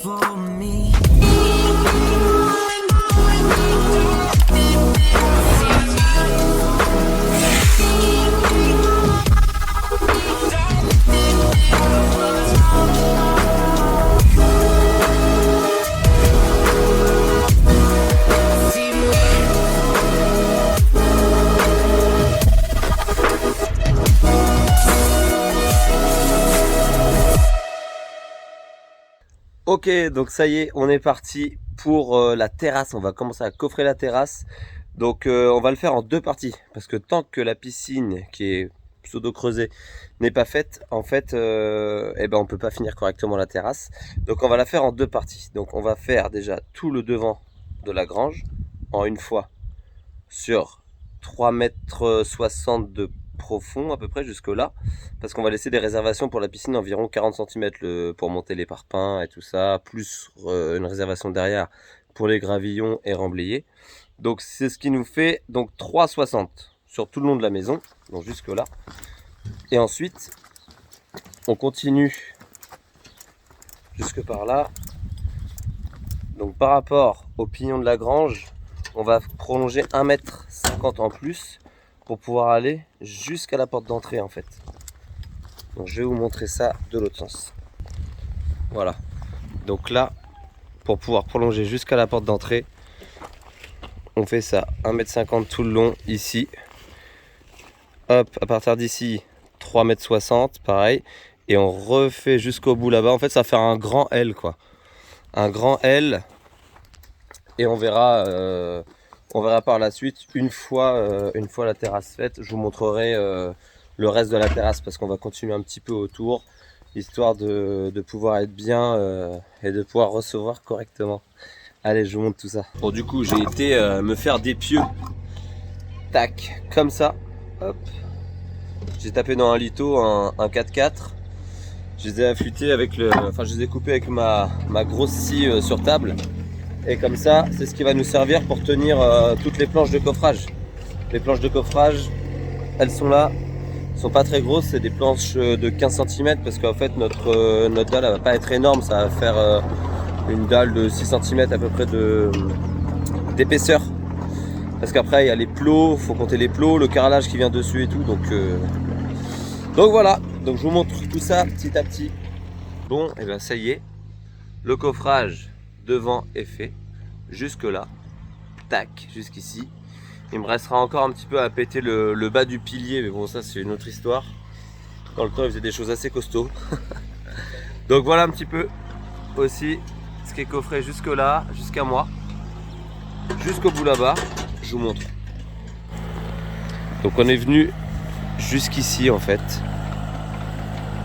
for me. Ok, donc ça y est, on est parti pour la terrasse. On va commencer à coffrer la terrasse. Donc on va le faire en deux parties. Parce que tant que la piscine, qui est pseudo creusée, n'est pas faite, en fait, on peut pas finir correctement la terrasse. Donc on va la faire en deux parties. Donc on va faire déjà tout le devant de la grange en une fois sur 3,60 m de profond à peu près jusque là, parce qu'on va laisser des réservations pour la piscine environ 40 cm pour monter les parpaings et tout ça, plus une réservation derrière pour les gravillons et remblayés. Donc c'est ce qui nous fait donc 3,60 sur tout le long de la maison, donc jusque là. Et ensuite on continue jusque par là. Donc par rapport au pignon de la grange, on va prolonger 1,50 m en plus pour pouvoir aller jusqu'à la porte d'entrée en fait. Donc je vais vous montrer ça de l'autre sens. Voilà. Donc là, pour pouvoir prolonger jusqu'à la porte d'entrée, on fait ça 1,50 m tout le long ici. Hop, à partir d'ici 3,60 m pareil. Et on refait jusqu'au bout là-bas. En fait, ça va faire un grand L quoi. Un grand L. Et on verra par la suite, une fois la terrasse faite, je vous montrerai le reste de la terrasse parce qu'on va continuer un petit peu autour, histoire de pouvoir être bien et de pouvoir recevoir correctement. Allez, je vous montre tout ça. Bon, du coup, j'ai été me faire des pieux. Tac, comme ça. Hop. J'ai tapé dans un litho, un 4x4. Je les ai affûtés avec je les ai coupés avec ma grosse scie sur table. Et comme ça, c'est ce qui va nous servir pour tenir toutes les planches de coffrage. Les planches de coffrage, elles sont là. Elles sont pas très grosses, c'est des planches de 15 cm parce qu'en fait notre dalle elle va pas être énorme, ça va faire une dalle de 6 cm à peu près d'épaisseur. Parce qu'après il y a les plots, faut compter les plots, le carrelage qui vient dessus et tout. Donc voilà, donc je vous montre tout ça petit à petit. Bon, et bien ça y est, le coffrage devant est fait, jusque là, tac, jusqu'ici. Il me restera encore un petit peu à péter le bas du pilier, mais bon ça c'est une autre histoire. Dans le temps il faisait des choses assez costauds. Donc voilà un petit peu aussi ce qui est coffré jusque là, jusqu'à moi, jusqu'au bout là-bas, je vous montre. Donc on est venu jusqu'ici en fait,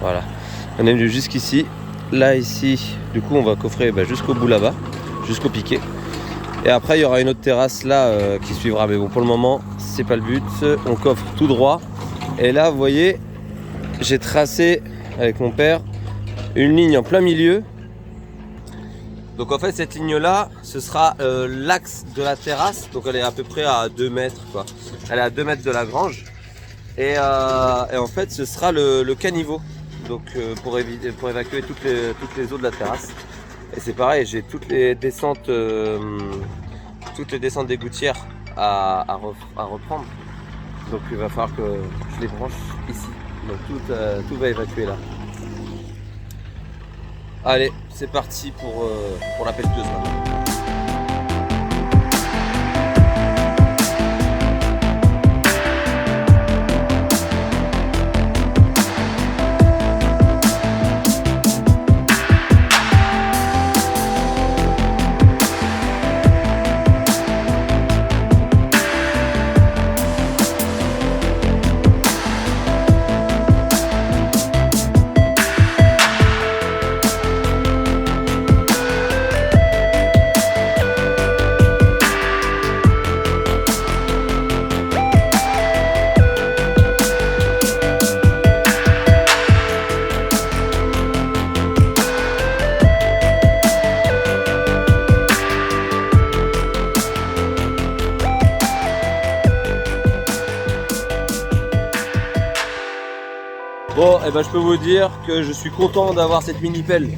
voilà, on est venu jusqu'ici. Là ici, du coup on va coffrer jusqu'au bout là-bas, jusqu'au piquet. Et après il y aura une autre terrasse là qui suivra. Mais bon, pour le moment c'est pas le but, on coffre tout droit. Et là vous voyez, j'ai tracé avec mon père une ligne en plein milieu. Donc en fait cette ligne là, ce sera l'axe de la terrasse. Donc elle est à peu près à 2 mètres quoi. Elle est à 2 mètres de la grange. Et en fait ce sera le caniveau. Donc pour évacuer toutes les eaux de la terrasse. Et c'est pareil, j'ai toutes les descentes des gouttières à reprendre. Donc il va falloir que je les branche ici. Donc tout va évacuer là. Allez, c'est parti pour la pelleteuse là. Bon, et je peux vous dire que je suis content d'avoir cette mini pelle.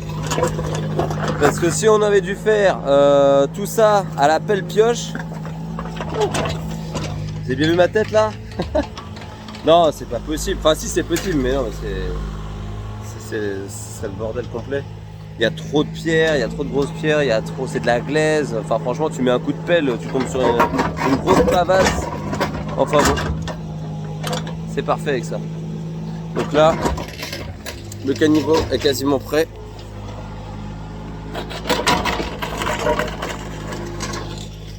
Parce que si on avait dû faire tout ça à la pelle pioche, vous avez bien vu ma tête là? Non, c'est pas possible. Enfin, si, c'est possible, mais non, ce serait le bordel complet. Il y a trop de pierres, il y a trop de grosses pierres, il y a trop, c'est de la glaise. Enfin, franchement, tu mets un coup de pelle, tu tombes sur une grosse pavasse. Enfin bon, c'est parfait avec ça. Donc là, le caniveau est quasiment prêt.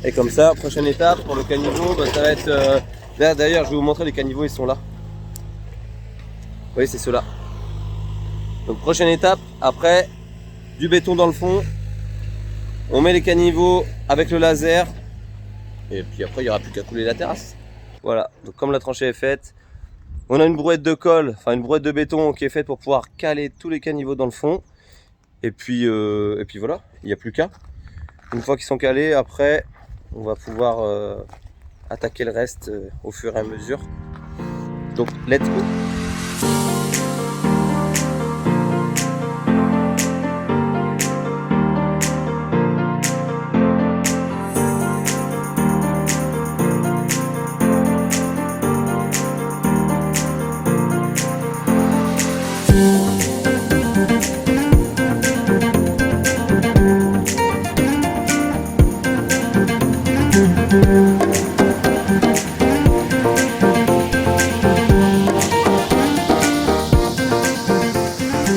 Et comme ça, prochaine étape pour le caniveau, bah, ça va être... D'ailleurs, je vais vous montrer les caniveaux, ils sont là. Oui, c'est ceux-là. Donc prochaine étape, après, du béton dans le fond. On met les caniveaux avec le laser. Et puis après, il n'y aura plus qu'à couler la terrasse. Voilà, donc comme la tranchée est faite, on a une brouette de colle, enfin une brouette de béton qui est faite pour pouvoir caler tous les caniveaux dans le fond. Et puis voilà, il n'y a plus qu'à. Une fois qu'ils sont calés, après, on va pouvoir attaquer le reste au fur et à mesure. Donc, let's go!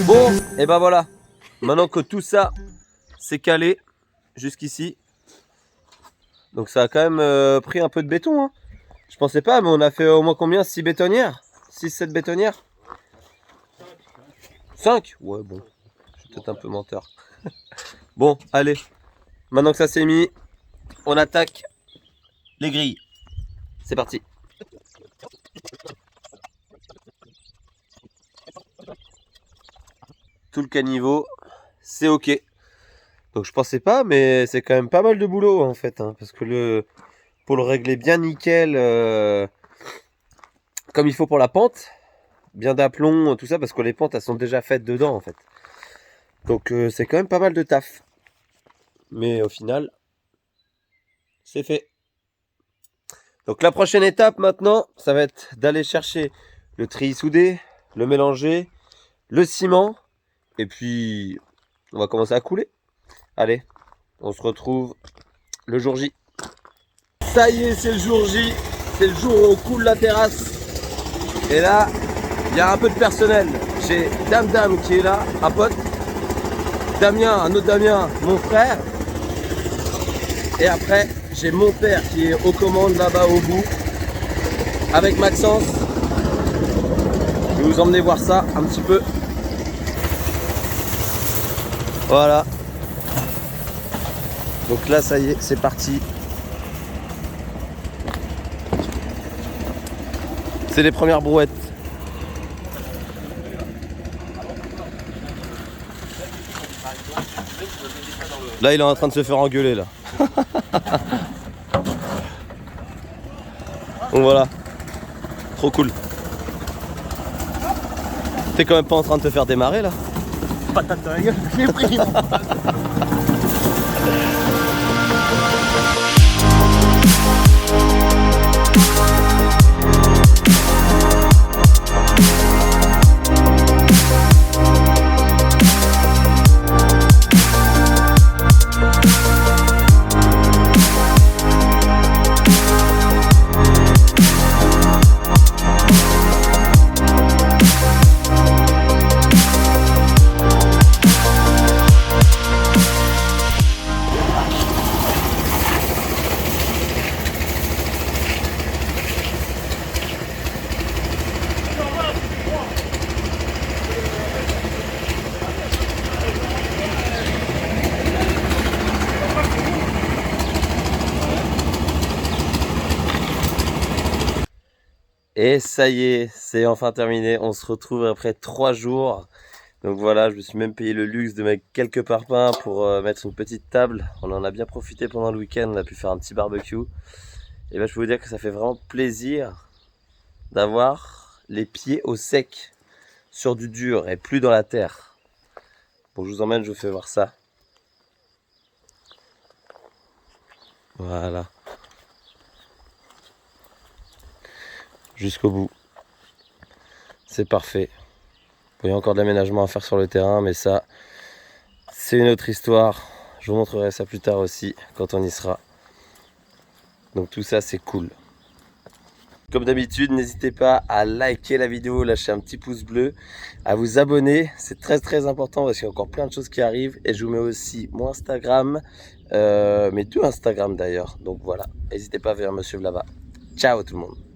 Bon, et ben voilà, maintenant que tout ça c'est calé jusqu'ici, donc ça a quand même pris un peu de béton, hein. Je pensais pas, mais on a fait au moins combien? 6 bétonnières? 6-7 bétonnières? 5? Ouais, bon, je suis peut-être un peu menteur. Bon, allez, maintenant que ça s'est mis, on attaque les grilles. C'est parti. Tout le caniveau, c'est ok. Donc je pensais pas, mais c'est quand même pas mal de boulot en fait, hein, parce que pour le régler bien nickel, comme il faut pour la pente, bien d'aplomb, tout ça, parce que les pentes elles sont déjà faites dedans en fait. Donc c'est quand même pas mal de taf. Mais au final, c'est fait. Donc la prochaine étape maintenant, ça va être d'aller chercher le treillis soudé, le mélanger, le ciment, et puis on va commencer à couler. Allez, on se retrouve le jour J. Ça y est, c'est le jour J, c'est le jour où on coule la terrasse. Et là, il y a un peu de personnel. J'ai Dame qui est là, un pote. Damien, un autre Damien, mon frère. Et après, j'ai mon père qui est aux commandes là-bas au bout. Avec Maxence. Je vais vous emmener voir ça un petit peu. Voilà. Donc là, ça y est, c'est parti. C'est les premières brouettes. Là, il est en train de se faire engueuler, là. Donc voilà. Trop cool. T'es quand même pas en train de te faire démarrer, là? Patate dans la gueule, je l'ai pris. Et ça y est, c'est enfin terminé. On se retrouve après 3 jours. Donc voilà, je me suis même payé le luxe de mettre quelques parpaings pour mettre une petite table. On en a bien profité pendant le week-end, on a pu faire un petit barbecue. Et ben, je peux vous dire que ça fait vraiment plaisir d'avoir les pieds au sec sur du dur et plus dans la terre. Bon, je vous emmène, je vous fais voir ça. Voilà. Jusqu'au bout. C'est parfait. Il y a encore de l'aménagement à faire sur le terrain, mais ça, c'est une autre histoire. Je vous montrerai ça plus tard aussi, quand on y sera. Donc tout ça, c'est cool. Comme d'habitude, n'hésitez pas à liker la vidéo, lâcher un petit pouce bleu, à vous abonner. C'est très important parce qu'il y a encore plein de choses qui arrivent. Et je vous mets aussi mon Instagram, mes deux Instagram d'ailleurs. Donc voilà, n'hésitez pas à venir me suivre là-bas. Ciao tout le monde.